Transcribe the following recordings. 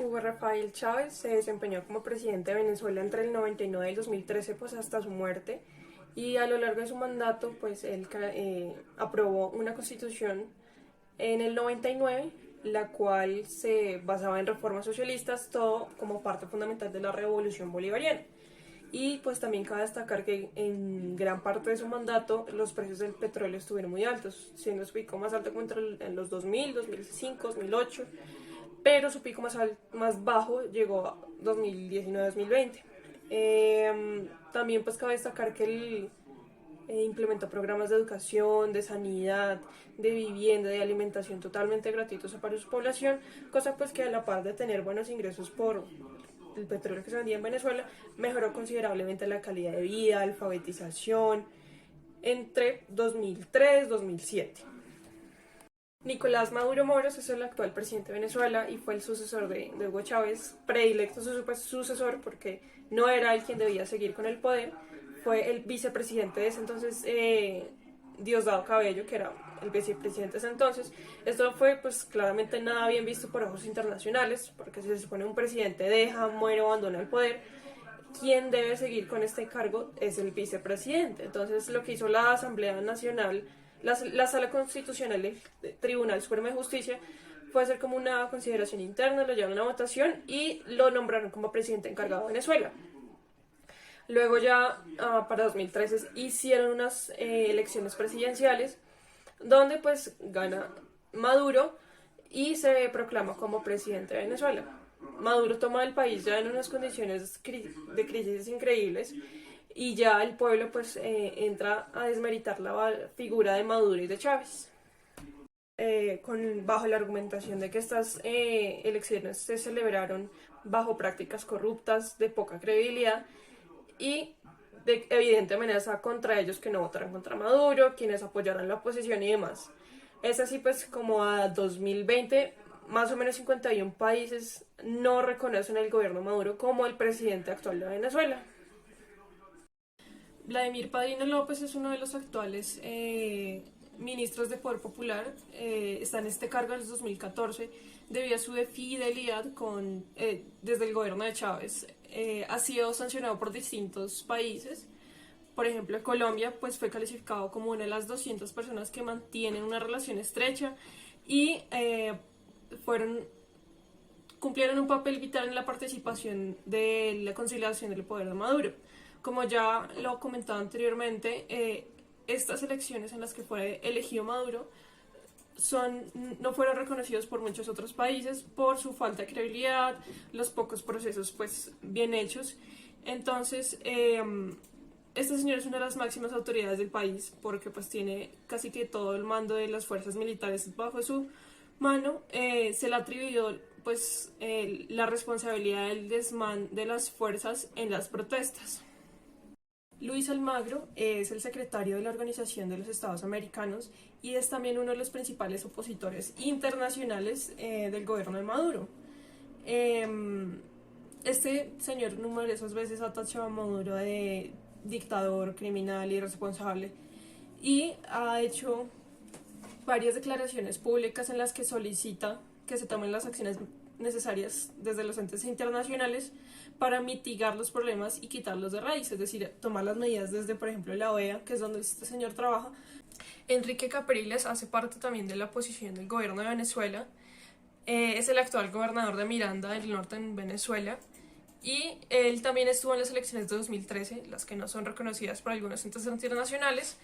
Hugo Rafael Chávez se desempeñó como presidente de Venezuela entre el 99 y el 2013, pues hasta su muerte, y a lo largo de su mandato, pues él aprobó una constitución en el 99, la cual se basaba en reformas socialistas, todo como parte fundamental de la revolución bolivariana. Y pues también cabe destacar que en gran parte de su mandato los precios del petróleo estuvieron muy altos, siendo su pico más alto como en los 2000, 2005, 2008, pero su pico más bajo llegó a 2019-2020. También pues cabe destacar que él implementó programas de educación, de sanidad, de vivienda, de alimentación totalmente gratuitos para su población, cosa pues que a la par de tener buenos ingresos por el petróleo que se vendía en Venezuela, mejoró considerablemente la calidad de vida, alfabetización, entre 2003 y 2007. Nicolás Maduro Moros es el actual presidente de Venezuela y fue el sucesor de Hugo Chávez, predilecto sucesor porque no era él quien debía seguir con el poder, fue el vicepresidente de ese entonces, Diosdado Cabello, que era el vicepresidente de ese entonces. Esto fue pues claramente nada bien visto por ojos internacionales, porque si se supone un presidente deja, muere o abandona el poder, quien debe seguir con este cargo es el vicepresidente. Entonces lo que hizo la Asamblea Nacional, la Sala Constitucional del Tribunal Supremo de Justicia, fue hacer como una consideración interna, lo llevaron a votación y lo nombraron como presidente encargado de Venezuela. Luego ya para 2013 hicieron unas elecciones presidenciales donde pues gana Maduro y se proclama como presidente de Venezuela. Maduro toma el país ya en unas condiciones de crisis increíbles y ya el pueblo pues entra a desmeritar la figura de Maduro y de Chávez. Bajo la argumentación de que estas elecciones se celebraron bajo prácticas corruptas, de poca credibilidad y de evidente amenaza contra ellos que no votaran contra Maduro, quienes apoyaran la oposición y demás. Es así pues como a 2020, más o menos 51 países no reconocen el gobierno de Maduro como el presidente actual de Venezuela. Vladimir Padrino López es uno de los actuales ministros de Poder Popular, está en este cargo desde 2014 debido a su fidelidad desde el gobierno de Chávez. Ha sido sancionado por distintos países. Por ejemplo, Colombia pues, fue calificado como una de las 200 personas que mantienen una relación estrecha y cumplieron un papel vital en la participación de la conciliación del poder de Maduro. Como ya lo comentaba anteriormente, estas elecciones en las que fue elegido Maduro no fueron reconocidos por muchos otros países por su falta de credibilidad, los pocos procesos pues bien hechos. Entonces, este señor es una de las máximas autoridades del país porque pues tiene casi que todo el mando de las fuerzas militares bajo su mano. Se le atribuyó pues la responsabilidad del desmán de las fuerzas en las protestas. Luis Almagro es el secretario de la Organización de los Estados Americanos y es también uno de los principales opositores internacionales del gobierno de Maduro. Este señor numerosas veces ha tachado a Maduro de dictador, criminal, irresponsable y ha hecho varias declaraciones públicas en las que solicita que se tomen las acciones necesarias desde los entes internacionales para mitigar los problemas y quitarlos de raíz, es decir, tomar las medidas desde, por ejemplo, la OEA, que es donde este señor trabaja. Enrique Capriles hace parte también de la oposición del gobierno de Venezuela, es el actual gobernador de Miranda del Norte en Venezuela y él también estuvo en las elecciones de 2013, las que no son reconocidas por algunos entes internacionales.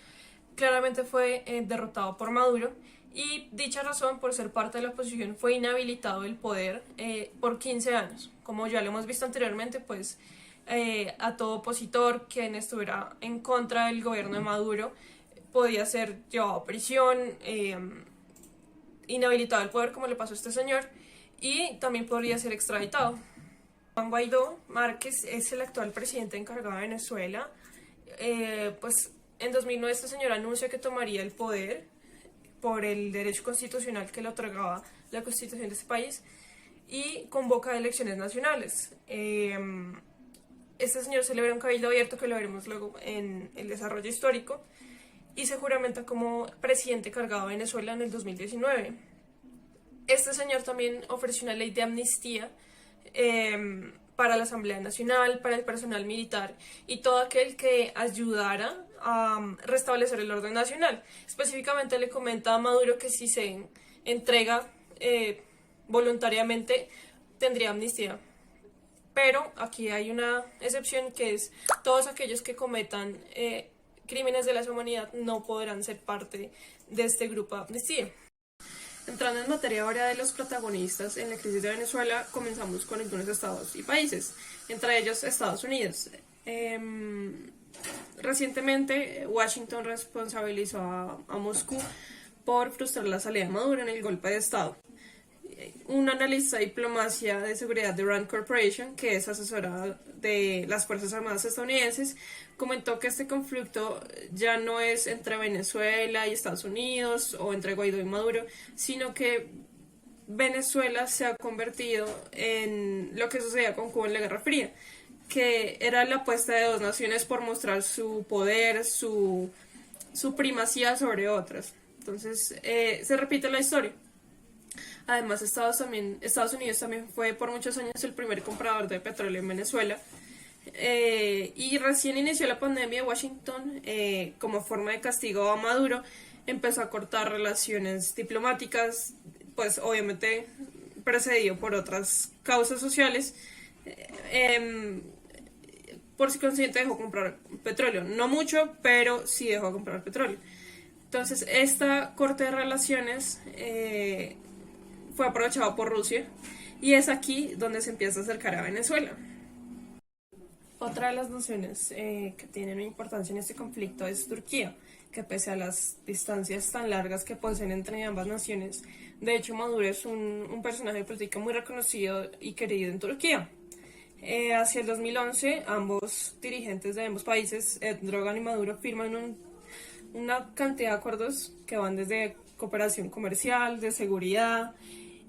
Claramente fue derrotado por Maduro y dicha razón, por ser parte de la oposición, fue inhabilitado del poder por 15 años. Como ya lo hemos visto anteriormente, pues a todo opositor quien estuviera en contra del gobierno de Maduro podía ser llevado a prisión, inhabilitado del poder, como le pasó a este señor, y también podría ser extraditado. Juan Guaidó Márquez es el actual presidente encargado de Venezuela. Pues en 2009 este señor anuncia que tomaría el poder por el derecho constitucional que le otorgaba la constitución de este país y convoca elecciones nacionales. Este señor celebra un cabildo abierto que lo veremos luego en el desarrollo histórico y se juramenta como presidente encargado de Venezuela en el 2019. Este señor también ofreció una ley de amnistía para la Asamblea Nacional, para el personal militar y todo aquel que ayudara a restablecer el orden nacional. Específicamente le comenta a Maduro que si se entrega voluntariamente tendría amnistía. Pero aquí hay una excepción, que es todos aquellos que cometan crímenes de lesa humanidad no podrán ser parte de este grupo de amnistía. Entrando en materia ahora de los protagonistas en la crisis de Venezuela, comenzamos con algunos estados y países, entre ellos Estados Unidos. Recientemente, Washington responsabilizó a Moscú por frustrar la salida de Maduro en el golpe de Estado. Un analista de diplomacia de seguridad de Rand Corporation, que es asesora de las Fuerzas Armadas estadounidenses, comentó que este conflicto ya no es entre Venezuela y Estados Unidos o entre Guaidó y Maduro, sino que Venezuela se ha convertido en lo que sucedía con Cuba en la Guerra Fría, que era la apuesta de dos naciones por mostrar su poder, su primacía sobre otras. Entonces, se repite la historia. Además, Estados Unidos también fue por muchos años el primer comprador de petróleo en Venezuela. Y recién inició la pandemia, Washington, como forma de castigo a Maduro, empezó a cortar relaciones diplomáticas, pues obviamente precedido por otras causas sociales. Por si consciente dejó comprar petróleo, no mucho, pero sí dejó comprar petróleo. Entonces, esta corte de relaciones fue aprovechado por Rusia y es aquí donde se empieza a acercar a Venezuela. Otra de las naciones que tienen importancia en este conflicto es Turquía, que pese a las distancias tan largas que poseen entre ambas naciones, de hecho Maduro es un personaje político muy reconocido y querido en Turquía. Hacia el 2011, ambos dirigentes de ambos países, Erdogan y Maduro, firman una cantidad de acuerdos que van desde cooperación comercial, de seguridad,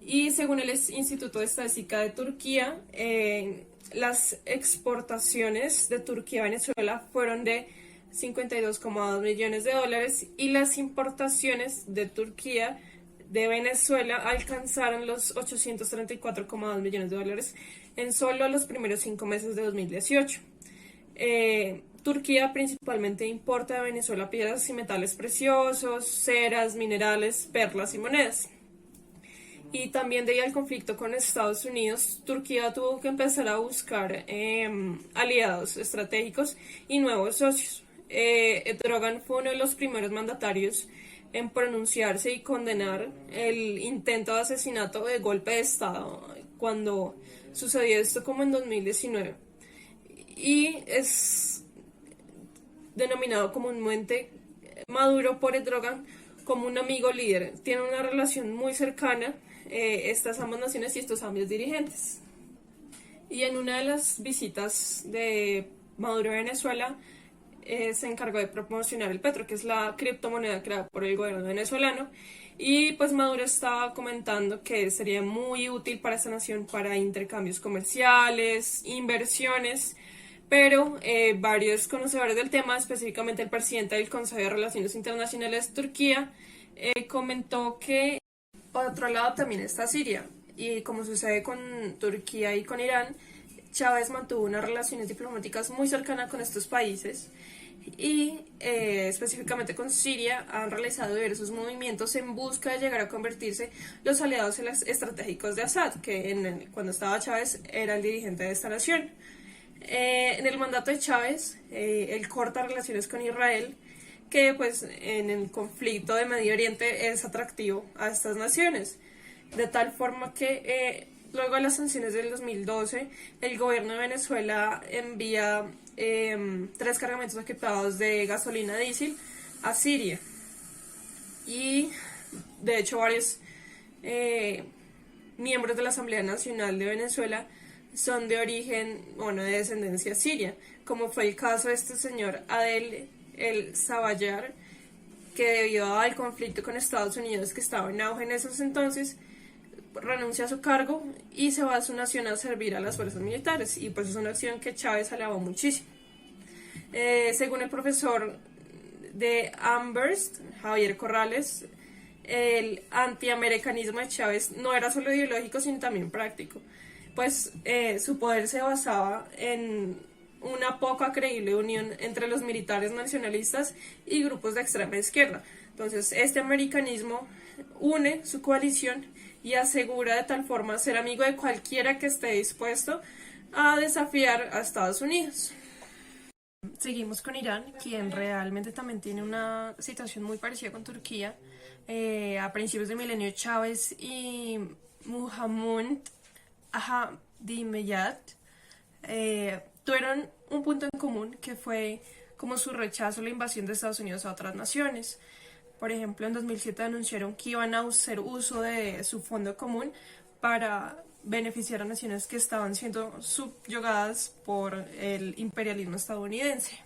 y según el Instituto de Estadística de Turquía, las exportaciones de Turquía a Venezuela fueron de 52,2 millones de dólares y las importaciones de Turquía de Venezuela alcanzaron los 834,2 millones de dólares en solo los primeros 5 meses de 2018. Turquía principalmente importa de Venezuela piedras y metales preciosos, ceras, minerales, perlas y monedas. Y también debido al conflicto con Estados Unidos, Turquía tuvo que empezar a buscar aliados estratégicos y nuevos socios. Erdogan fue uno de los primeros mandatarios en pronunciarse y condenar el intento de asesinato de golpe de Estado cuando sucedió esto como en 2019. Y es denominado comúnmente Maduro por Erdogan como un amigo líder. Tiene una relación muy cercana estas ambas naciones y estos ambos dirigentes. Y en una de las visitas de Maduro a Venezuela, se encargó de promocionar el petro, que es la criptomoneda creada por el gobierno venezolano, y pues Maduro estaba comentando que sería muy útil para esta nación para intercambios comerciales, inversiones, pero varios conocedores del tema, específicamente el presidente del Consejo de Relaciones Internacionales de Turquía, comentó que por otro lado también está Siria, y como sucede con Turquía y con Irán, Chávez mantuvo unas relaciones diplomáticas muy cercanas con estos países y específicamente con Siria han realizado diversos movimientos en busca de llegar a convertirse los aliados estratégicos de Assad, que cuando estaba Chávez era el dirigente de esta nación. En el mandato de Chávez, él corta relaciones con Israel, que pues en el conflicto de Medio Oriente es atractivo a estas naciones, de tal forma que luego de las sanciones del 2012, el gobierno de Venezuela envía 3 cargamentos equipados de gasolina diésel a Siria. Y de hecho varios miembros de la Asamblea Nacional de Venezuela son de origen, de descendencia siria, como fue el caso de este señor Adel El Sabayar, que debido al conflicto con Estados Unidos que estaba en auge en esos entonces, renuncia a su cargo y se va a su nación a servir a las fuerzas militares, y pues es una acción que Chávez alabó muchísimo. Según el profesor de Amherst, Javier Corrales, el antiamericanismo de Chávez no era solo ideológico sino también práctico, pues su poder se basaba en una poca creíble unión entre los militares nacionalistas y grupos de extrema izquierda. Entonces, este americanismo une su coalición y asegura de tal forma ser amigo de cualquiera que esté dispuesto a desafiar a Estados Unidos. Seguimos con Irán, quien realmente también tiene una situación muy parecida con Turquía. A principios del milenio, Chávez y Muhammad Ahmadinejad tuvieron un punto en común que fue como su rechazo a la invasión de Estados Unidos a otras naciones. Por ejemplo, en 2007 anunciaron que iban a hacer uso de su fondo común para beneficiar a naciones que estaban siendo subyugadas por el imperialismo estadounidense.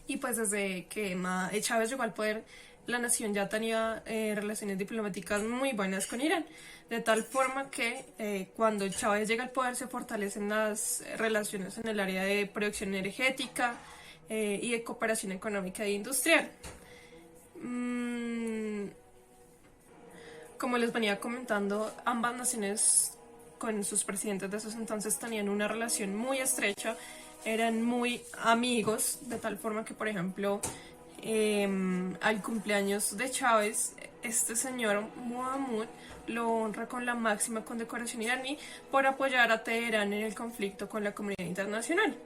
Y pues desde que Chávez llegó al poder, la nación ya tenía relaciones diplomáticas muy buenas con Irán, de tal forma que cuando Chávez llega al poder se fortalecen las relaciones en el área de producción energética y de cooperación económica e industrial. Como les venía comentando, ambas naciones con sus presidentes de esos entonces tenían una relación muy estrecha, eran muy amigos, de tal forma que, por ejemplo, al cumpleaños de Chávez, este señor Mohammad lo honra con la máxima condecoración iraní por apoyar a Teherán en el conflicto con la comunidad internacional.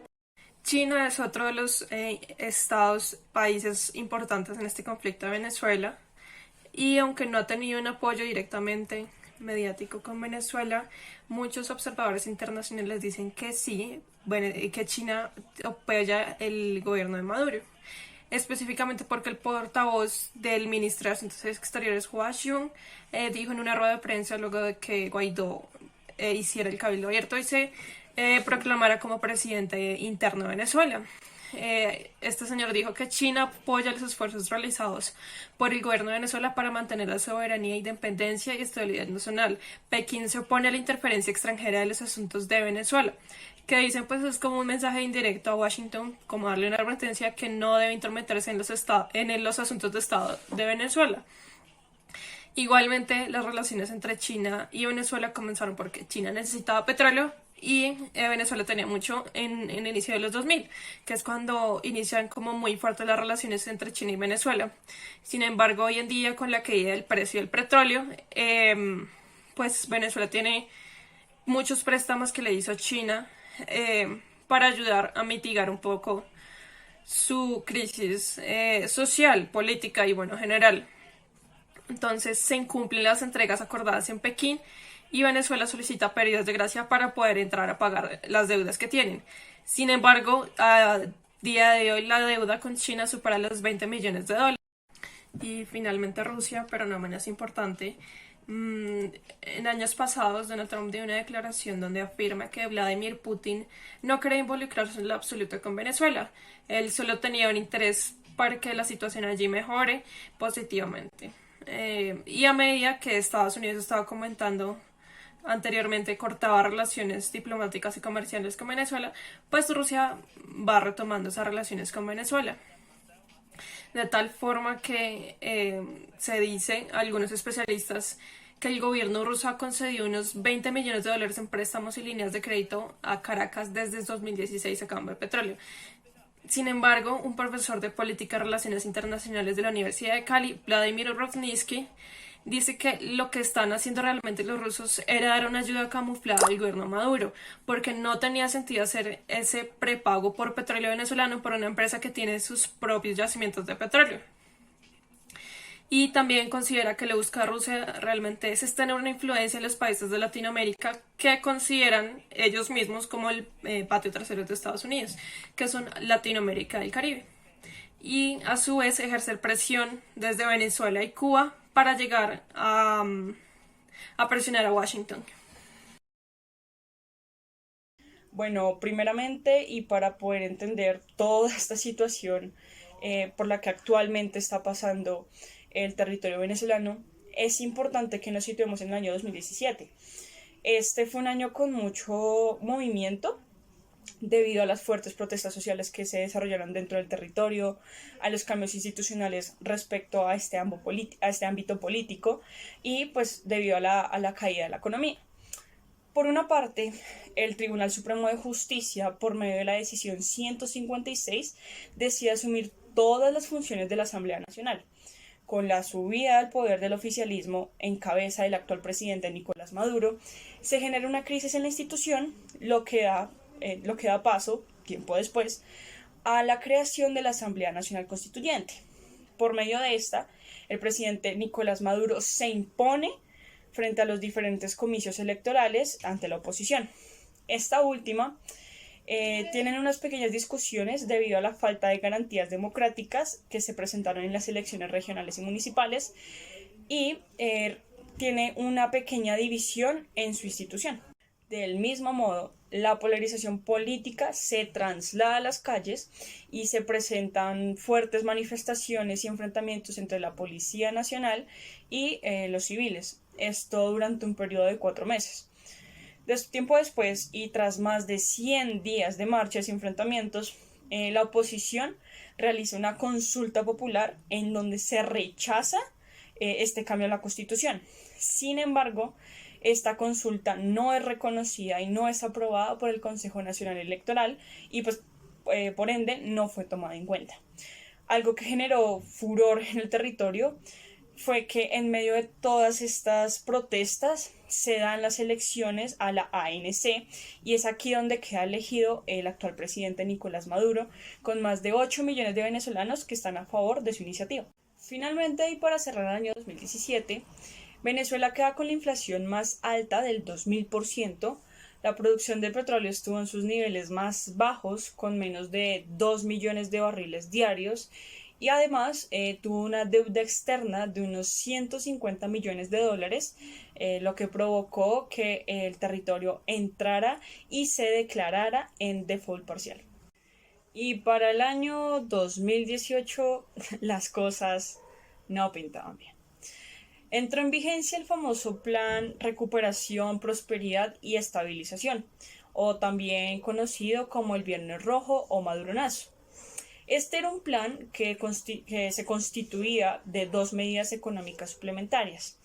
China es otro de los países importantes en este conflicto de Venezuela, y aunque no ha tenido un apoyo directamente mediático con Venezuela, muchos observadores internacionales dicen que sí, que China apoya el gobierno de Maduro. Específicamente porque el portavoz del ministro de Asuntos Exteriores, Hua Xiong, dijo en una rueda de prensa luego de que Guaidó hiciera el cabildo abierto y se proclamara como presidente interno de Venezuela. Este señor dijo que China apoya los esfuerzos realizados por el gobierno de Venezuela para mantener la soberanía, independencia y estabilidad nacional. Pekín se opone a la interferencia extranjera de los asuntos de Venezuela, que dicen pues es como un mensaje indirecto a Washington, como darle una advertencia que no debe intrometerse en los asuntos de Estado de Venezuela. Igualmente, las relaciones entre China y Venezuela comenzaron porque China necesitaba petróleo y Venezuela tenía mucho en el inicio de los 2000, que es cuando inician como muy fuertes las relaciones entre China y Venezuela. Sin embargo, hoy en día, con la caída del precio del petróleo, pues Venezuela tiene muchos préstamos que le hizo China para ayudar a mitigar un poco su crisis social, política y, bueno, general. Entonces se incumplen las entregas acordadas en Pekín y Venezuela solicita pérdidas de gracia para poder entrar a pagar las deudas que tienen. Sin embargo, a día de hoy la deuda con China supera los 20 millones de dólares. Y finalmente Rusia, pero no menos importante. En años pasados, Donald Trump dio una declaración donde afirma que Vladimir Putin no quiere involucrarse en lo absoluto con Venezuela. Él solo tenía un interés para que la situación allí mejore positivamente. Y a medida que Estados Unidos estaba comentando anteriormente cortaba relaciones diplomáticas y comerciales con Venezuela, pues Rusia va retomando esas relaciones con Venezuela. De tal forma que se dice, algunos especialistas, que el gobierno ruso ha concedido unos 20 millones de dólares en préstamos y líneas de crédito a Caracas desde 2016 a cambio de petróleo. Sin embargo, un profesor de Política y Relaciones Internacionales de la Universidad de Cali, Vladimir Rosnitsky, dice que lo que están haciendo realmente los rusos era dar una ayuda camuflada al gobierno Maduro, porque no tenía sentido hacer ese prepago por petróleo venezolano por una empresa que tiene sus propios yacimientos de petróleo. Y también considera que lo que busca Rusia realmente es tener una influencia en los países de Latinoamérica que consideran ellos mismos como el patio trasero de Estados Unidos, que son Latinoamérica y el Caribe. Y a su vez ejercer presión desde Venezuela y Cuba para llegar a presionar a Washington. Bueno, primeramente y para poder entender toda esta situación por la que actualmente está pasando el territorio venezolano, es importante que nos situemos en el año 2017. Este fue un año con mucho movimiento debido a las fuertes protestas sociales que se desarrollaron dentro del territorio, a los cambios institucionales respecto a este ámbito político y pues debido a la caída de la economía. Por una parte, el Tribunal Supremo de Justicia, por medio de la decisión 156, decide asumir todas las funciones de la Asamblea Nacional. Con la subida al poder del oficialismo en cabeza del actual presidente Nicolás Maduro, se genera una crisis en la institución, lo que da paso, tiempo después, a la creación de la Asamblea Nacional Constituyente. Por medio de esta, el presidente Nicolás Maduro se impone frente a los diferentes comicios electorales ante la oposición. Esta última tienen unas pequeñas discusiones debido a la falta de garantías democráticas que se presentaron en las elecciones regionales y municipales y tiene una pequeña división en su institución. Del mismo modo, la polarización política se traslada a las calles y se presentan fuertes manifestaciones y enfrentamientos entre la Policía Nacional y los civiles. Esto durante un periodo de 4 meses. Tiempo después, y tras más de 100 días de marchas y enfrentamientos, la oposición realiza una consulta popular en donde se rechaza este cambio a la Constitución. Sin embargo, esta consulta no es reconocida y no es aprobada por el Consejo Nacional Electoral y por ende no fue tomada en cuenta. Algo que generó furor en el territorio fue que en medio de todas estas protestas se dan las elecciones a la ANC y es aquí donde queda elegido el actual presidente Nicolás Maduro, con más de 8 millones de venezolanos que están a favor de su iniciativa. Finalmente, y para cerrar el año 2017, Venezuela queda con la inflación más alta del 2000%, la producción de petróleo estuvo en sus niveles más bajos, con menos de 2 millones de barriles diarios, y además tuvo una deuda externa de unos 150 millones de dólares, lo que provocó que el territorio entrara y se declarara en default parcial. Y para el año 2018 las cosas no pintaban bien. Entró en vigencia el famoso Plan Recuperación, Prosperidad y Estabilización, o también conocido como el Viernes Rojo o Maduronazo. Este era un plan que se constituía de 2 medidas económicas suplementarias.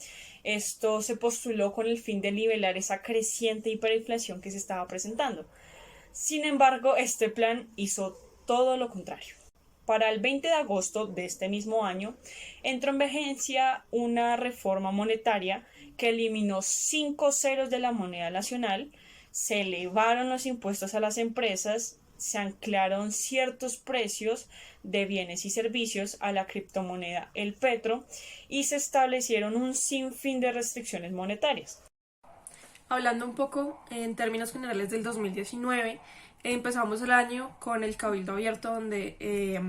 Esto se postuló con el fin de nivelar esa creciente hiperinflación que se estaba presentando. Sin embargo, este plan hizo todo lo contrario. Para el 20 de agosto de este mismo año, entró en vigencia una reforma monetaria que eliminó 5 ceros de la moneda nacional, se elevaron los impuestos a las empresas, se anclaron ciertos precios de bienes y servicios a la criptomoneda el petro y se establecieron un sinfín de restricciones monetarias. Hablando un poco en términos generales del 2019, empezamos el año con el Cabildo Abierto donde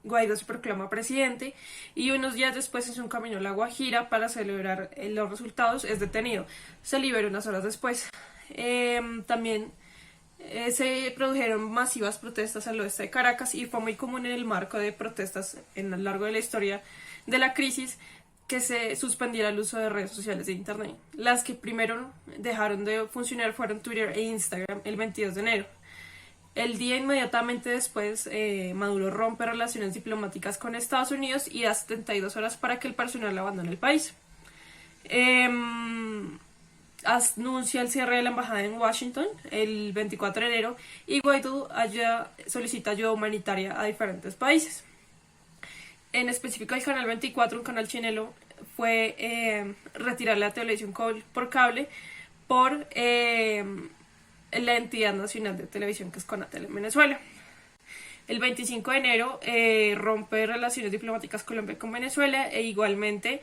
Guaidó se proclama presidente y unos días después en su camino a La Guajira para celebrar los resultados es detenido. Se liberó unas horas después. También se produjeron masivas protestas al oeste de Caracas y fue muy común en el marco de protestas en lo largo de la historia de la crisis que se suspendiera el uso de redes sociales de internet. Las que primero dejaron de funcionar fueron Twitter e Instagram el 22 de enero. El día inmediatamente después, Maduro rompe relaciones diplomáticas con Estados Unidos y da 72 horas para que el personal abandone el país. Anuncia el cierre de la embajada en Washington el 24 de enero y Guaidó solicita ayuda humanitaria a diferentes países. En específico, el canal 24, un canal chileno, fue retirar la televisión por cable por la entidad nacional de televisión que es Conatel en Venezuela. El 25 de enero rompe relaciones diplomáticas Colombia con Venezuela e igualmente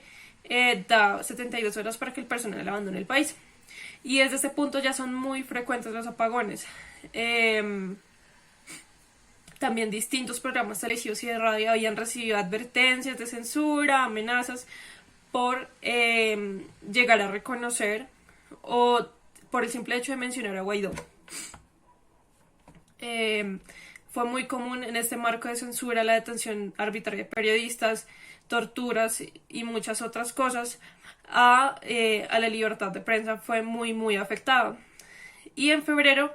da 72 horas para que el personal abandone el país. Y desde este punto ya son muy frecuentes los apagones. También distintos programas televisivos y de radio habían recibido advertencias de censura, amenazas por llegar a reconocer o por el simple hecho de mencionar a Guaidó. Fue muy común en este marco de censura la detención arbitraria de periodistas, torturas y muchas otras cosas. A la libertad de prensa fue muy afectada. Y en febrero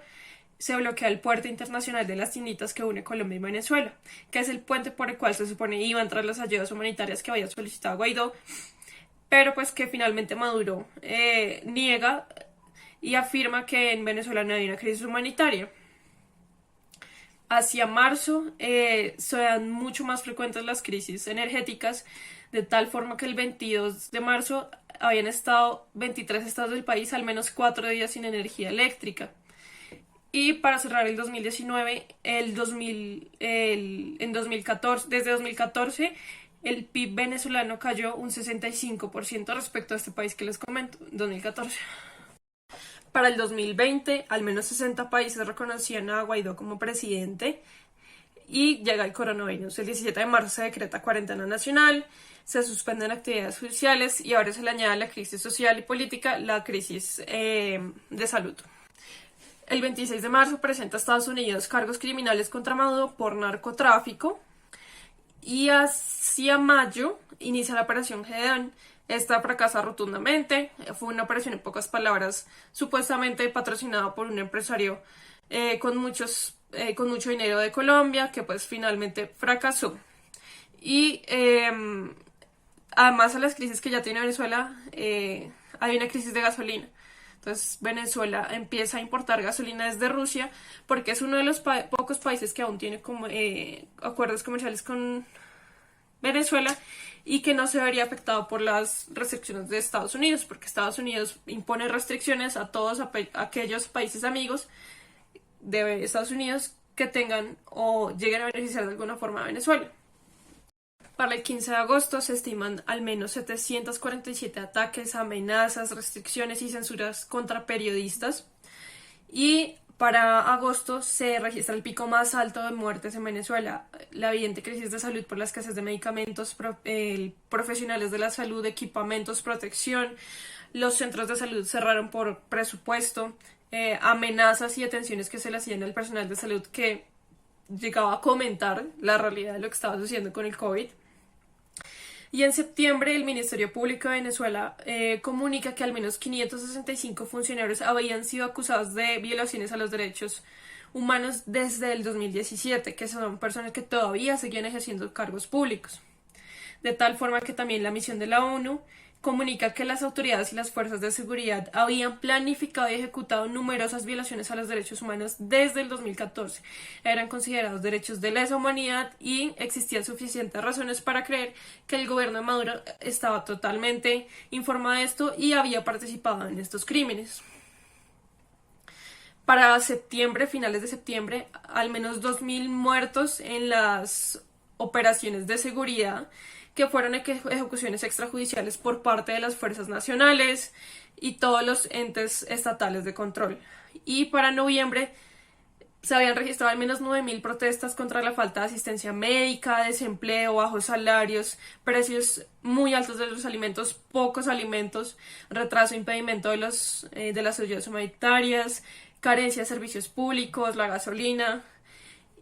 se bloquea el puerto internacional de las Tinitas que une Colombia y Venezuela, que es el puente por el cual se supone iban a entrar las ayudas humanitarias que había solicitado Guaidó, pero pues que finalmente Maduro niega y afirma que en Venezuela no hay una crisis humanitaria. Hacia marzo se dan mucho más frecuentes las crisis energéticas, de tal forma que el 22 de marzo habían estado 23 estados del país al menos 4 días sin energía eléctrica. Y para cerrar el 2019, en 2014, desde 2014, el PIB venezolano cayó un 65% respecto a este país que les comento, 2014. Para el 2020, al menos 60 países reconocían a Guaidó como presidente y llega el coronavirus. El 17 de marzo se decreta cuarentena nacional, se suspenden actividades judiciales y ahora se le añade a la crisis social y política la crisis de salud. El 26 de marzo presenta a Estados Unidos cargos criminales contra Maduro por narcotráfico y hacia mayo inicia la operación Gedeón. Esta fracasa rotundamente, fue una operación en pocas palabras supuestamente patrocinada por un empresario con mucho dinero de Colombia que pues finalmente fracasó. Y además a las crisis que ya tiene Venezuela, hay una crisis de gasolina. Entonces Venezuela empieza a importar gasolina desde Rusia porque es uno de los pocos países que aún tiene como, acuerdos comerciales con Venezuela y que no se vería afectado por las restricciones de Estados Unidos, porque Estados Unidos impone restricciones a todos aquellos países amigos de Estados Unidos que tengan o lleguen a beneficiar de alguna forma a Venezuela. Para el 15 de agosto se estiman al menos 747 ataques, amenazas, restricciones y censuras contra periodistas. Y para agosto se registra el pico más alto de muertes en Venezuela. La evidente crisis de salud por la escasez de medicamentos, profesionales de la salud, equipamientos, protección. Los centros de salud cerraron por presupuesto. Amenazas y atenciones que se le hacían al personal de salud que llegaba a comentar la realidad de lo que estaba sucediendo con el COVID. Y en septiembre el Ministerio Público de Venezuela comunica que al menos 565 funcionarios habían sido acusados de violaciones a los derechos humanos desde el 2017, que son personas que todavía seguían ejerciendo cargos públicos. De tal forma que también la misión de la ONU comunica que las autoridades y las fuerzas de seguridad habían planificado y ejecutado numerosas violaciones a los derechos humanos desde el 2014. Eran considerados derechos de lesa humanidad y existían suficientes razones para creer que el gobierno de Maduro estaba totalmente informado de esto y había participado en estos crímenes. Para septiembre, finales de septiembre, al menos 2.000 muertos en las operaciones de seguridad, que fueron ejecuciones extrajudiciales por parte de las fuerzas nacionales y todos los entes estatales de control. Y para noviembre se habían registrado al menos 9.000 protestas contra la falta de asistencia médica, desempleo, bajos salarios, precios muy altos de los alimentos, pocos alimentos, retraso e impedimento de las ayudas humanitarias, carencia de servicios públicos, la gasolina.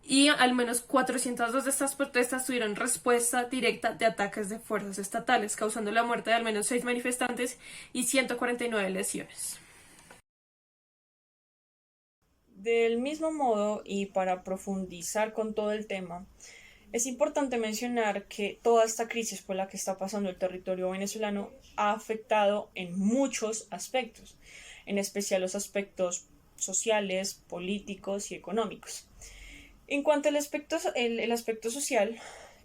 Y al menos 402 de estas protestas tuvieron respuesta directa de ataques de fuerzas estatales, causando la muerte de al menos 6 manifestantes y 149 lesiones. Del mismo modo, y para profundizar con todo el tema, es importante mencionar que toda esta crisis por la que está pasando el territorio venezolano ha afectado en muchos aspectos, en especial los aspectos sociales, políticos y económicos. En cuanto al el aspecto social,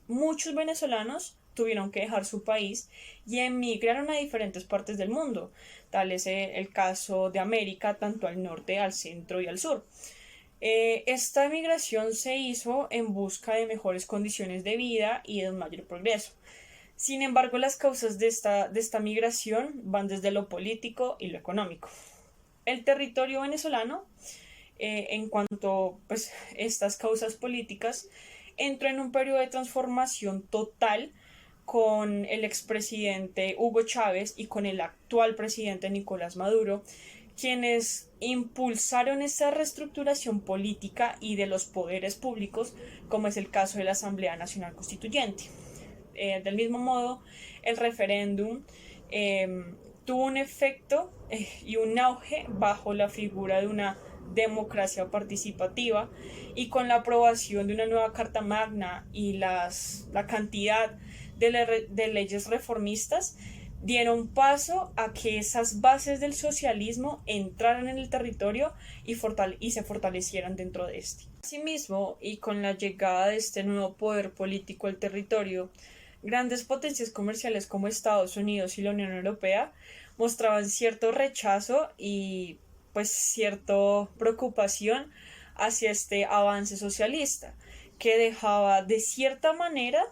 muchos venezolanos tuvieron que dejar su país y emigraron a diferentes partes del mundo. Tal es el caso de América, tanto al norte, al centro y al sur. Esta emigración se hizo en busca de mejores condiciones de vida y de un mayor progreso. Sin embargo, las causas de esta migración van desde lo político y lo económico. El territorio venezolano, en cuanto pues estas causas políticas, entró en un periodo de transformación total con el expresidente Hugo Chávez y con el actual presidente Nicolás Maduro, quienes impulsaron esta reestructuración política y de los poderes públicos, como es el caso de la Asamblea Nacional Constituyente. Del mismo modo, el referéndum tuvo un efecto y un auge bajo la figura de una democracia participativa, y con la aprobación de una nueva Carta Magna y la cantidad de leyes reformistas dieron paso a que esas bases del socialismo entraran en el territorio y se fortalecieran dentro de este. Asimismo, y con la llegada de este nuevo poder político al territorio, grandes potencias comerciales como Estados Unidos y la Unión Europea mostraban cierto rechazo y pues cierta preocupación hacia este avance socialista, que dejaba de cierta manera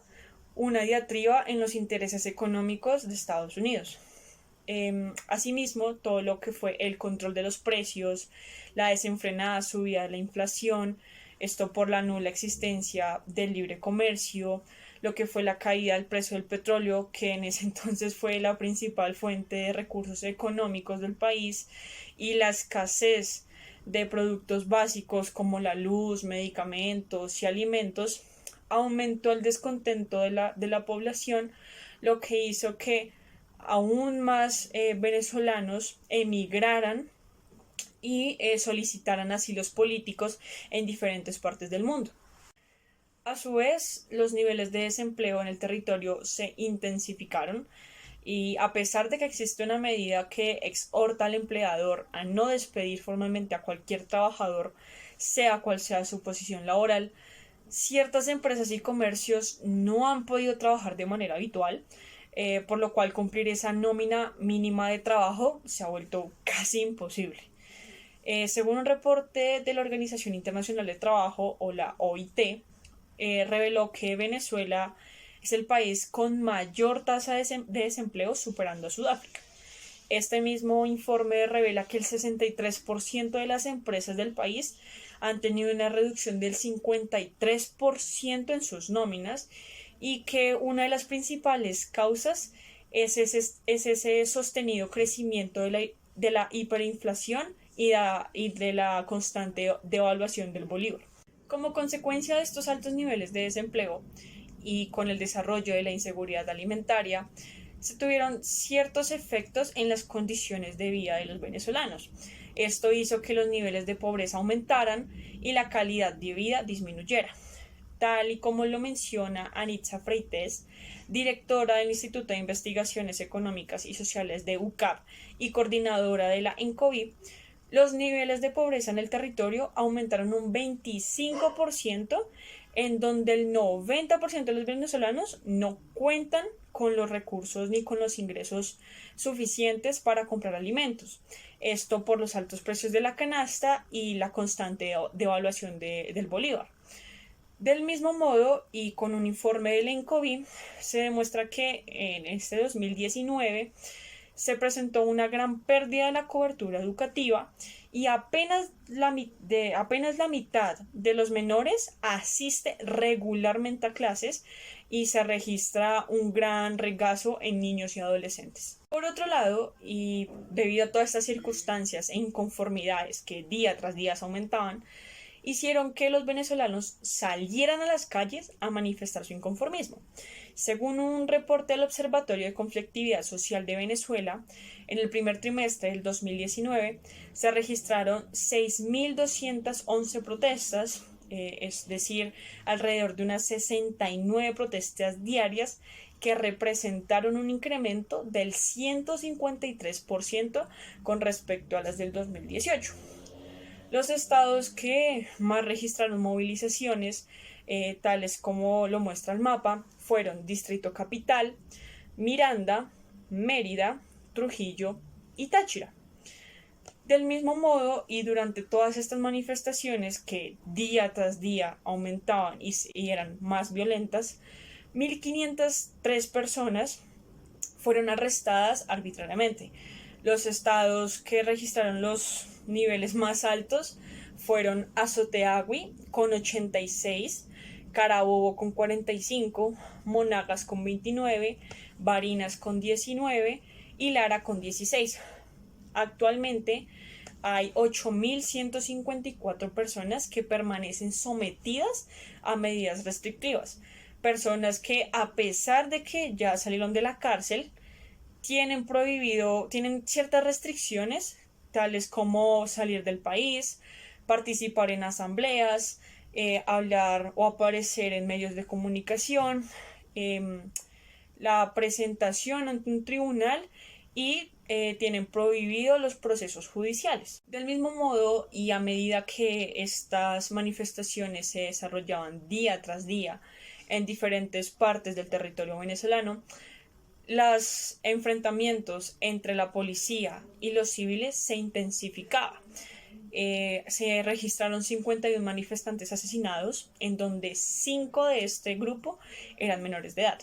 una diatriba en los intereses económicos de Estados Unidos. Asimismo, todo lo que fue el control de los precios, la desenfrenada subida de la inflación, esto por la nula existencia del libre comercio, lo que fue la caída del precio del petróleo, que en ese entonces fue la principal fuente de recursos económicos del país, y la escasez de productos básicos como la luz, medicamentos y alimentos, aumentó el descontento de la población, lo que hizo que aún más venezolanos emigraran y solicitaran asilos políticos en diferentes partes del mundo. A su vez, los niveles de desempleo en el territorio se intensificaron y a pesar de que existe una medida que exhorta al empleador a no despedir formalmente a cualquier trabajador, sea cual sea su posición laboral, ciertas empresas y comercios no han podido trabajar de manera habitual, por lo cual cumplir esa nómina mínima de trabajo se ha vuelto casi imposible. Según un reporte de la Organización Internacional del Trabajo, o la OIT, reveló que Venezuela es el país con mayor tasa de desempleo, superando a Sudáfrica. Este mismo informe revela que el 63% de las empresas del país han tenido una reducción del 53% en sus nóminas y que una de las principales causas es ese sostenido crecimiento de la hiperinflación y de la constante devaluación del bolívar. Como consecuencia de estos altos niveles de desempleo y con el desarrollo de la inseguridad alimentaria, se tuvieron ciertos efectos en las condiciones de vida de los venezolanos. Esto hizo que los niveles de pobreza aumentaran y la calidad de vida disminuyera. Tal y como lo menciona Anitza Freites, directora del Instituto de Investigaciones Económicas y Sociales de UCAP y coordinadora de la ENCOVI, los niveles de pobreza en el territorio aumentaron un 25%, en donde el 90% de los venezolanos no cuentan con los recursos ni con los ingresos suficientes para comprar alimentos. Esto por los altos precios de la canasta y la constante devaluación del bolívar. Del mismo modo, y con un informe del ENCOVI, se demuestra que en este 2019 se presentó una gran pérdida de la cobertura educativa y apenas la mitad de los menores asiste regularmente a clases y se registra un gran regazo en niños y adolescentes. Por otro lado, y debido a todas estas circunstancias e inconformidades que día tras día aumentaban, hicieron que los venezolanos salieran a las calles a manifestar su inconformismo. Según un reporte del Observatorio de Conflictividad Social de Venezuela, en el primer trimestre del 2019 se registraron 6.211 protestas, es decir, alrededor de unas 69 protestas diarias, que representaron un incremento del 153% con respecto a las del 2018. Los estados que más registraron movilizaciones, tales como lo muestra el mapa, fueron Distrito Capital, Miranda, Mérida, Trujillo y Táchira. Del mismo modo, y durante todas estas manifestaciones que día tras día aumentaban y eran más violentas, 1.503 personas fueron arrestadas arbitrariamente. Los estados que registraron los niveles más altos fueron Azoteagui con 86, Carabobo con 45, Monagas con 29, Barinas con 19 y Lara con 16. Actualmente hay 8.154 personas que permanecen sometidas a medidas restrictivas. Personas que, a pesar de que ya salieron de la cárcel, tienen ciertas restricciones, tales como salir del país, participar en asambleas, hablar o aparecer en medios de comunicación, la presentación ante un tribunal y tienen prohibidos los procesos judiciales. Del mismo modo, y a medida que estas manifestaciones se desarrollaban día tras día en diferentes partes del territorio venezolano, los enfrentamientos entre la policía y los civiles se intensificaban. Se registraron 51 manifestantes asesinados, en donde 5 de este grupo eran menores de edad.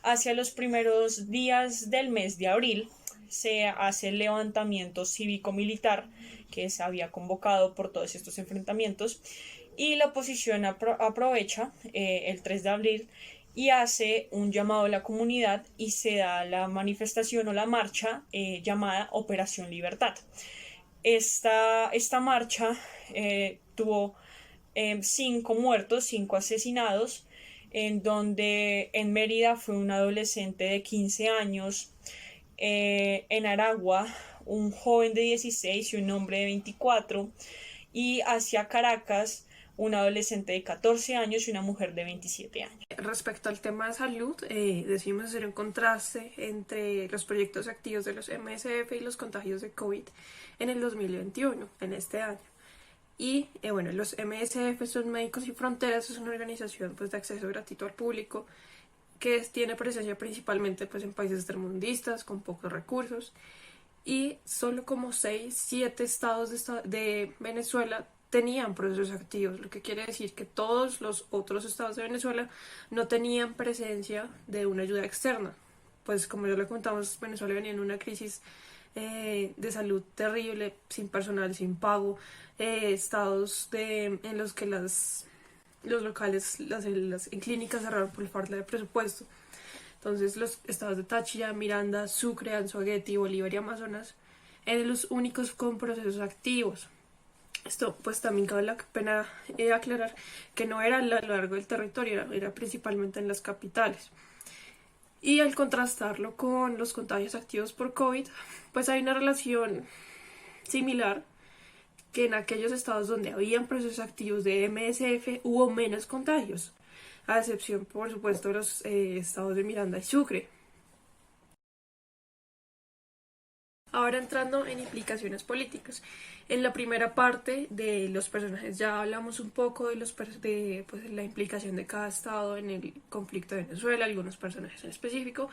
Hacia los primeros días del mes de abril se hace el levantamiento cívico-militar que se había convocado por todos estos enfrentamientos, y la oposición aprovecha el 3 de abril y hace un llamado a la comunidad y se da la manifestación o la marcha llamada Operación Libertad. Esta marcha tuvo 5 muertos, 5 asesinados, en donde en Mérida fue un adolescente de 15 años, en Aragua un joven de 16 y un hombre de 24, y hacia Caracas un adolescente de 14 años y una mujer de 27 años. Respecto al tema de salud, decidimos hacer un contraste entre los proyectos activos de los MSF y los contagios de COVID en el 2021, en este año. Y bueno, los MSF son Médicos Sin Fronteras, es una organización pues, de acceso gratuito al público que tiene presencia principalmente pues, en países tercermundistas con pocos recursos, y solo como 6, 7 estados de Venezuela tenían procesos activos, lo que quiere decir que todos los otros estados de Venezuela no tenían presencia de una ayuda externa. Pues como ya lo comentamos, Venezuela venía en una crisis de salud terrible, sin personal, sin pago, estados en los que los locales, las clínicas cerraron por falta de presupuesto. Entonces los estados de Táchira, Miranda, Sucre, Anzoátegui, Bolívar y Amazonas eran los únicos con procesos activos. Esto pues también cabe la pena aclarar que no era a lo largo del territorio, era principalmente en las capitales. Y al contrastarlo con los contagios activos por COVID, pues hay una relación similar, que en aquellos estados donde habían procesos activos de MSF hubo menos contagios, a excepción por supuesto de los estados de Miranda y Sucre. Ahora entrando en implicaciones políticas. En la primera parte de los personajes ya hablamos un poco de pues, la implicación de cada estado en el conflicto de Venezuela, algunos personajes en específico,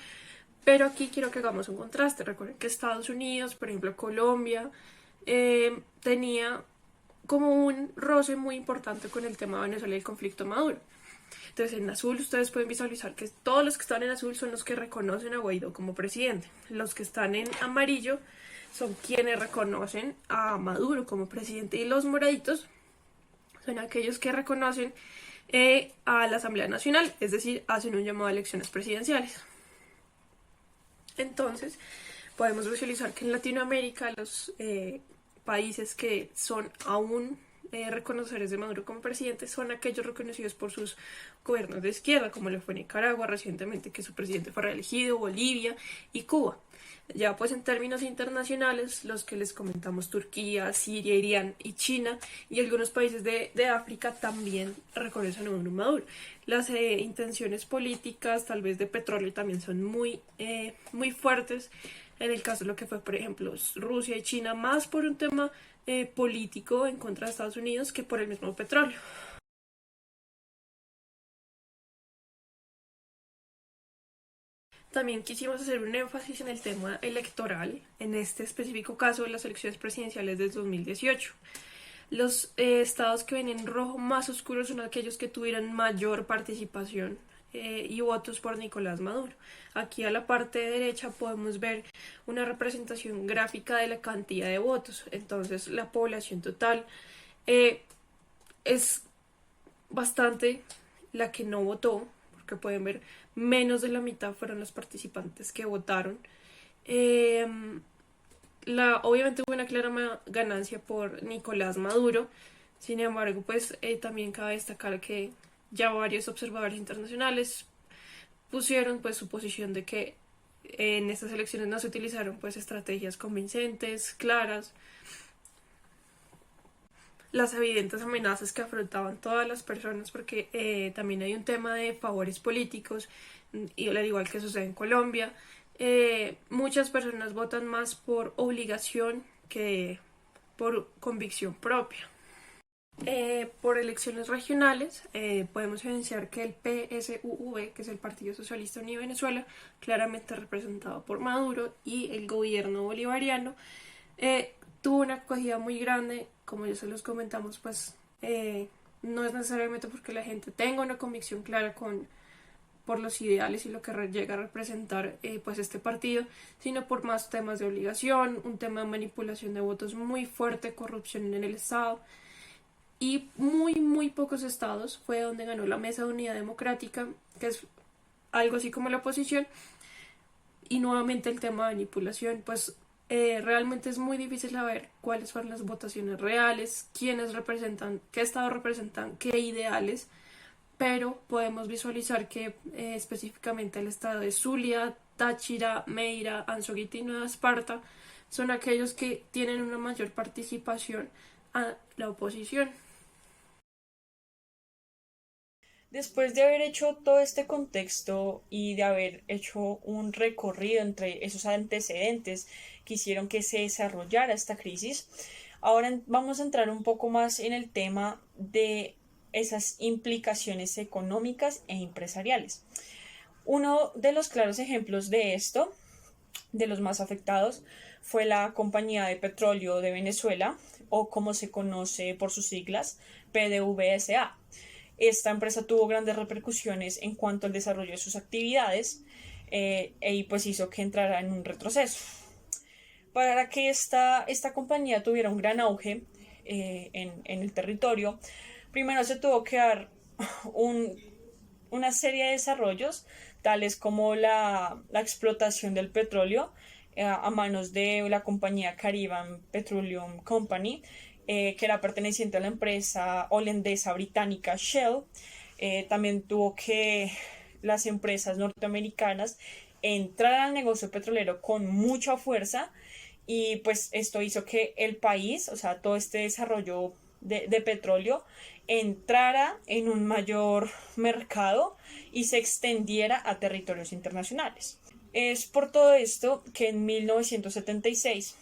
pero aquí quiero que hagamos un contraste. Recuerden que Estados Unidos, por ejemplo Colombia, tenía como un roce muy importante con el tema de Venezuela y el conflicto Maduro. Entonces en azul ustedes pueden visualizar que todos los que están en azul son los que reconocen a Guaidó como presidente. Los que están en amarillo son quienes reconocen a Maduro como presidente, y los moraditos son aquellos que reconocen a la Asamblea Nacional, es decir, hacen un llamado a elecciones presidenciales. Entonces podemos visualizar que en Latinoamérica los países que son aún reconocedores de Maduro como presidente son aquellos reconocidos por sus gobiernos de izquierda, como le fue Nicaragua recientemente, que su presidente fue reelegido, Bolivia y Cuba. Ya pues en términos internacionales, los que les comentamos, Turquía, Siria, Irán y China y algunos países de África también reconocen a Maduro. Las intenciones políticas, tal vez de petróleo, también son muy fuertes. En el caso de lo que fue, por ejemplo, Rusia y China, más por un tema político en contra de Estados Unidos que por el mismo petróleo. También quisimos hacer un énfasis en el tema electoral, en este específico caso de las elecciones presidenciales del 2018. Los estados que ven en rojo más oscuros son aquellos que tuvieron mayor participación y votos por Nicolás Maduro. Aquí a la parte derecha podemos ver una representación gráfica de la cantidad de votos. Entonces la población total es bastante la que no votó, porque pueden ver menos de la mitad fueron los participantes que votaron. Obviamente hubo una clara ganancia por Nicolás Maduro. Sin embargo, pues también cabe destacar que ya varios observadores internacionales pusieron pues su posición de que en estas elecciones no se utilizaron pues estrategias convincentes, claras. Las evidentes amenazas que afrontaban todas las personas, porque también hay un tema de favores políticos y al igual que sucede en Colombia. Muchas personas votan más por obligación que por convicción propia. Por elecciones regionales, podemos evidenciar que el PSUV, que es el Partido Socialista Unido de Venezuela, claramente representado por Maduro, y el gobierno bolivariano, tuvo una acogida muy grande. Como ya se los comentamos, pues no es necesariamente porque la gente tenga una convicción clara por los ideales y lo que llega a representar pues este partido, sino por más temas de obligación, un tema de manipulación de votos muy fuerte, corrupción en el Estado, y muy pocos estados fue donde ganó la Mesa de Unidad Democrática, que es algo así como la oposición. Y nuevamente el tema de manipulación, pues realmente es muy difícil saber cuáles fueron las votaciones reales, quiénes representan, qué estados representan, qué ideales, pero podemos visualizar que específicamente el estado de Zulia, Táchira, Meira, Anzoátegui y Nueva Esparta son aquellos que tienen una mayor participación a la oposición. Después de haber hecho todo este contexto y de haber hecho un recorrido entre esos antecedentes que hicieron que se desarrollara esta crisis, ahora vamos a entrar un poco más en el tema de esas implicaciones económicas e empresariales. Uno de los claros ejemplos de esto, de los más afectados, fue la Compañía de Petróleo de Venezuela, o como se conoce por sus siglas, PDVSA. Esta empresa tuvo grandes repercusiones en cuanto al desarrollo de sus actividades y pues hizo que entrara en un retroceso. Para que esta compañía tuviera un gran auge en el territorio, primero se tuvo que dar una serie de desarrollos, tales como la explotación del petróleo a manos de la compañía Caribbean Petroleum Company, que era perteneciente a la empresa holandesa británica Shell. También tuvo que las empresas norteamericanas entrar al negocio petrolero con mucha fuerza, y pues esto hizo que el país, o sea, todo este desarrollo de petróleo, entrara en un mayor mercado y se extendiera a territorios internacionales. Es por todo esto que en 1976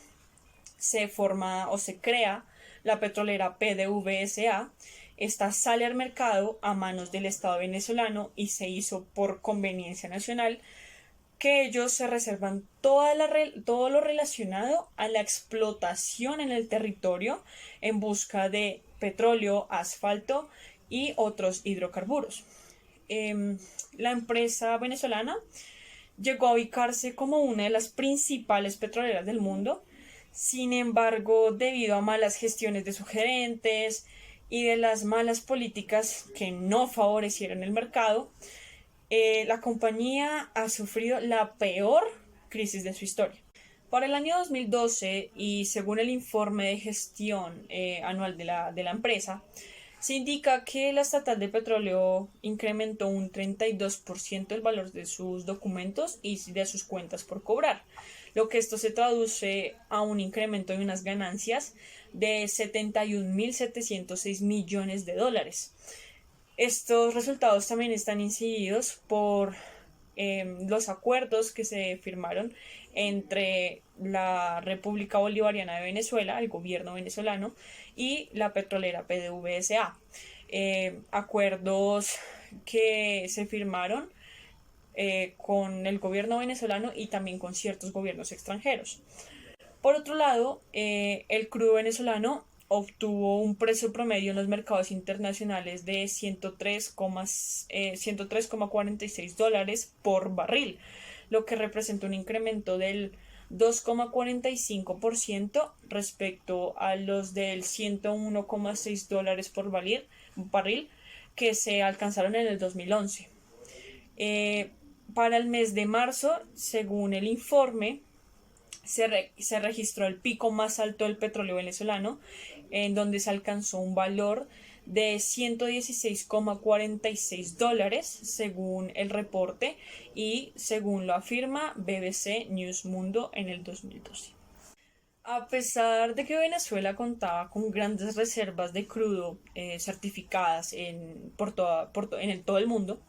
se forma o se crea la petrolera PDVSA. Esta sale al mercado a manos del Estado venezolano y se hizo por conveniencia nacional, que ellos se reservan todo lo relacionado a la explotación en el territorio en busca de petróleo, asfalto y otros hidrocarburos. La empresa venezolana llegó a ubicarse como una de las principales petroleras del mundo. Sin embargo, debido a malas gestiones de sus gerentes y de las malas políticas que no favorecieron el mercado, la compañía ha sufrido la peor crisis de su historia. Para el año 2012, y según el informe de gestión anual de la empresa, se indica que la estatal de petróleo incrementó un 32% el valor de sus documentos y de sus cuentas por cobrar, lo que esto se traduce a un incremento de unas ganancias de 71.706 millones de dólares. Estos resultados también están incididos por los acuerdos que se firmaron entre la República Bolivariana de Venezuela, el gobierno venezolano, y la petrolera PDVSA. Acuerdos que se firmaron con el gobierno venezolano y también con ciertos gobiernos extranjeros. Por otro lado, el crudo venezolano obtuvo un precio promedio en los mercados internacionales de 103,46 dólares por barril, lo que representa un incremento del 2,45% respecto a los del 101,6 dólares por barril que se alcanzaron en el 2011. Para el mes de marzo, según el informe, se registró el pico más alto del petróleo venezolano, en donde se alcanzó un valor de 116,46 dólares según el reporte y según lo afirma BBC News Mundo en el 2012. A pesar de que Venezuela contaba con grandes reservas de crudo certificadas en todo el mundo,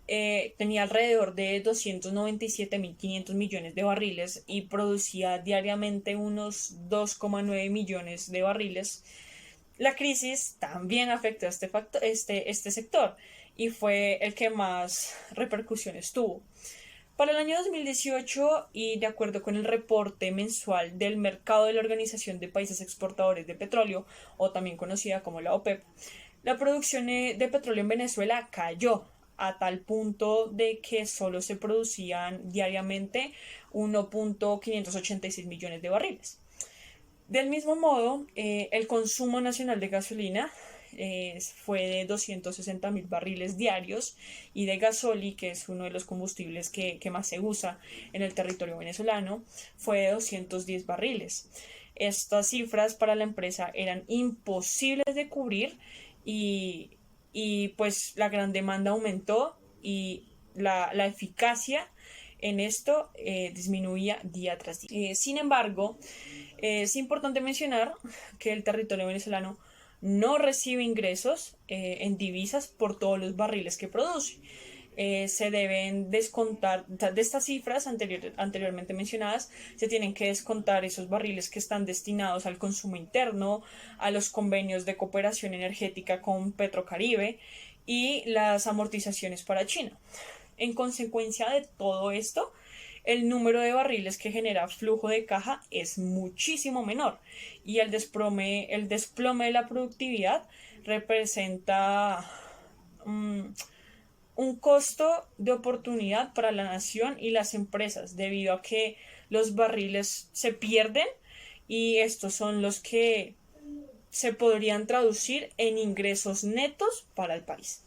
tenía alrededor de 297.500 millones de barriles y producía diariamente unos 2,9 millones de barriles. La crisis también afectó a este sector y fue el que más repercusiones tuvo. Para el año 2018, y de acuerdo con el reporte mensual del mercado de la Organización de Países Exportadores de Petróleo, o también conocida como la OPEP, la producción de petróleo en Venezuela cayó a tal punto de que solo se producían diariamente 1.586 millones de barriles. Del mismo modo, el consumo nacional de gasolina fue de 260.000 barriles diarios y de gasoli, que es uno de los combustibles que más se usa en el territorio venezolano, fue de 210 barriles. Estas cifras para la empresa eran imposibles de cubrir y pues la gran demanda aumentó y la eficacia en esto disminuía día tras día. Sin embargo, es importante mencionar que el territorio venezolano no recibe ingresos en divisas por todos los barriles que produce. Se deben descontar de estas cifras anteriormente mencionadas, se tienen que descontar esos barriles que están destinados al consumo interno, a los convenios de cooperación energética con Petrocaribe y las amortizaciones para China. En consecuencia de todo esto, el número de barriles que genera flujo de caja es muchísimo menor y el desplome de la productividad representa un costo de oportunidad para la nación y las empresas debido a que los barriles se pierden y estos son los que se podrían traducir en ingresos netos para el país.